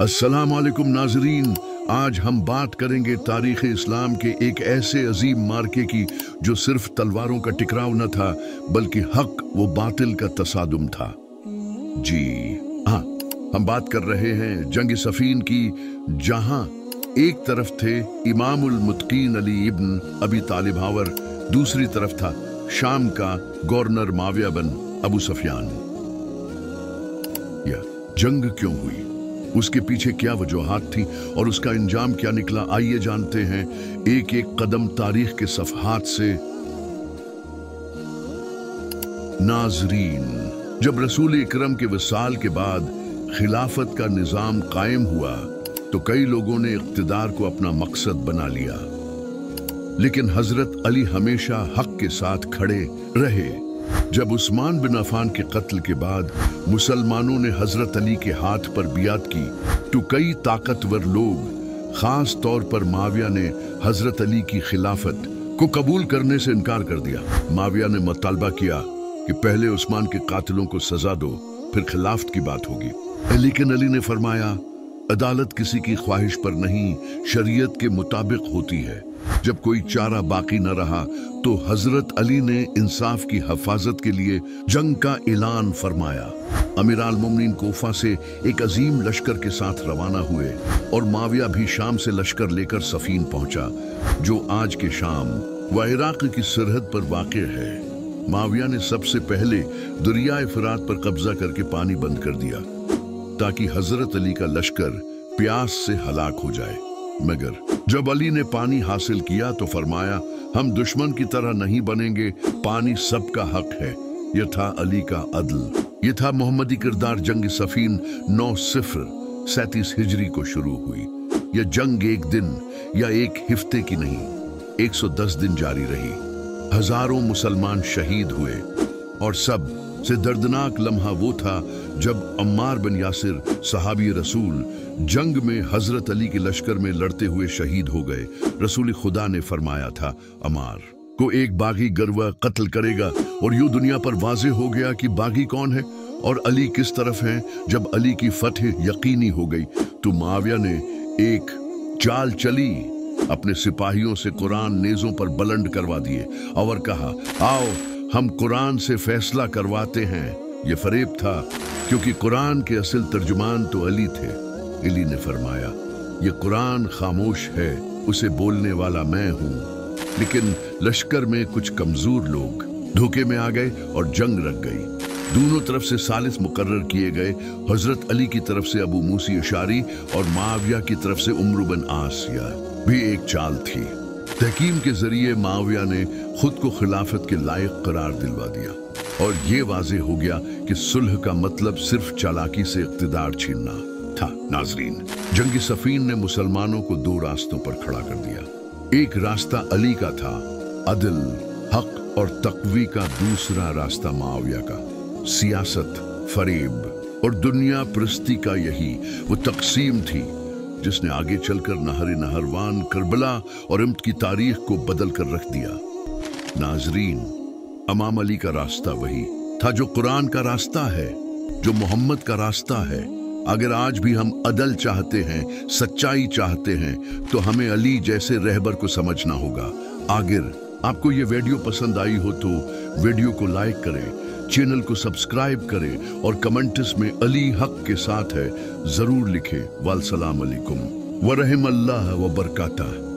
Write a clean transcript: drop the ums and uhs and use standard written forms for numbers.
अस्सलाम वालेकुम नाजरीन, आज हम बात करेंगे तारीख़ इस्लाम के एक ऐसे अजीम मार्के की जो सिर्फ तलवारों का टकराव न था बल्कि हक व बातिल का तसादुम था। जी हाँ, हम बात कर रहे हैं जंग सफ़ीन की, जहां एक तरफ थे इमामुल मुत्कीन अली इब्न अबी तालिब हावर, दूसरी तरफ था शाम का गवर्नर माविया बिन अबू सुफियान। यह जंग क्यों हुई, उसके पीछे क्या वजूहात थी और उसका अंजाम क्या निकला, आइए जानते हैं एक एक कदम तारीख के सफ़हात से। नाजरीन, जब रसूल इकरम के विसाल के बाद खिलाफत का निज़ाम कायम हुआ तो कई लोगों ने इक़्तिदार को अपना मकसद बना लिया, लेकिन हजरत अली हमेशा हक के साथ खड़े रहे। जब उस्मान बिन अफ़ान के कत्ल के बाद मुसलमानों ने हजरत अली के हाथ पर बियात की तो कई ताकतवर लोग, खास तौर पर माविया ने हजरत अली की खिलाफत को कबूल करने से इनकार कर दिया। माविया ने मुतालबा किया कि पहले उस्मान के कातिलों को सजा दो, फिर खिलाफत की बात होगी। लेकिन अली ने फरमाया, अदालत किसी की ख्वाहिश पर नहीं, शरीयत के मुताबिक होती है। जब कोई चारा बाकी न रहा तो हजरत अली ने इंसाफ की हिफाजत के लिए जंग का ऐलान फरमाया। अमीराल मोमिनीन कोफा से एक अजीम लश्कर के साथ रवाना हुए और माविया भी शाम से लश्कर लेकर सफीन पहुंचा, जो आज के शाम व इराक की सरहद पर वाक़ है। माविया ने सबसे पहले दरियाए फरात पर कब्जा करके पानी बंद कर दिया ताकि हजरत अली का लश्कर प्यास से हलाक हो जाए। मगर जब अली ने पानी हासिल किया तो फरमाया, हम दुश्मन की तरह नहीं बनेंगे, पानी सबका हक है। यह था अली का अदल। यह था मोहम्मदी किरदार। जंग सफीन 9-0-37 हिजरी को शुरू हुई। यह जंग एक दिन या एक हफ्ते की नहीं, 110 दिन जारी रही। हजारों मुसलमान शहीद हुए और सब से दर्दनाक लम्हा वो था जब अम्मार बिन यासिर सहाबी रसूल जंग में हजरत अली के लश्कर में लड़ते हुए शहीद हो गए। रसूल खुदा ने फरमाया था, अम्मार को एक बागी गरवा कत्ल करेगा, और यूं दुनिया पर वाज़ेह हो गया कि बागी कौन है और अली किस तरफ है। जब अली की फतह यकीनी हो गई तो माविया ने एक चाल चली, अपने सिपाहियों से कुरान नेज़ों पर बुलंद करवा दिए और कहा, आओ हम कुरान से फैसला करवाते हैं। यह फरेब था, क्योंकि कुरान के असल तर्जुमान तो अली थे। अली ने फरमाया, यह कुरान खामोश है, उसे बोलने वाला मैं हूं। लेकिन लश्कर में कुछ कमजोर लोग धोखे में आ गए और जंग रख गई। दोनों तरफ से सालिस मुकर्रर किए गए। हजरत अली की तरफ से अबू मूसी अशारी और माविया की तरफ से उम्र बिन आसिया भी एक चाल थी। तहकीम के जरिए माविया ने खुद को खिलाफत के लायक करार दिलवा दिया और ये वाज़ेह हो गया कि सुलह का मतलब सिर्फ चालाकी से इक़्तिदार छीनना था। नाजरीन, जंग सफीन ने मुसलमानों को दो रास्तों पर खड़ा कर दिया। एक रास्ता अली का था, अदल, हक और तक़वी का। दूसरा रास्ता माविया का, सियासत, फरेब और दुनिया परस्ती का। यही वो तक़सीम थी जिसने आगे चलकर नहरवान, करबला और इम्त की तारीख को बदल कर रख दिया। नाजरीन, इमाम अली का रास्ता वही था जो कुरान का रास्ता है, जो मोहम्मद का रास्ता है। अगर आज भी हम अदल चाहते हैं, सच्चाई चाहते हैं, तो हमें अली जैसे रहबर को समझना होगा। अगर आपको ये वीडियो पसंद आई हो तो वीडियो को लाइक करें, चैनल को सब्सक्राइब करें और कमेंट्स में अली हक के साथ है जरूर लिखें। वल सलाम अलैकुम व रहमतुल्लाह व बरकातहू।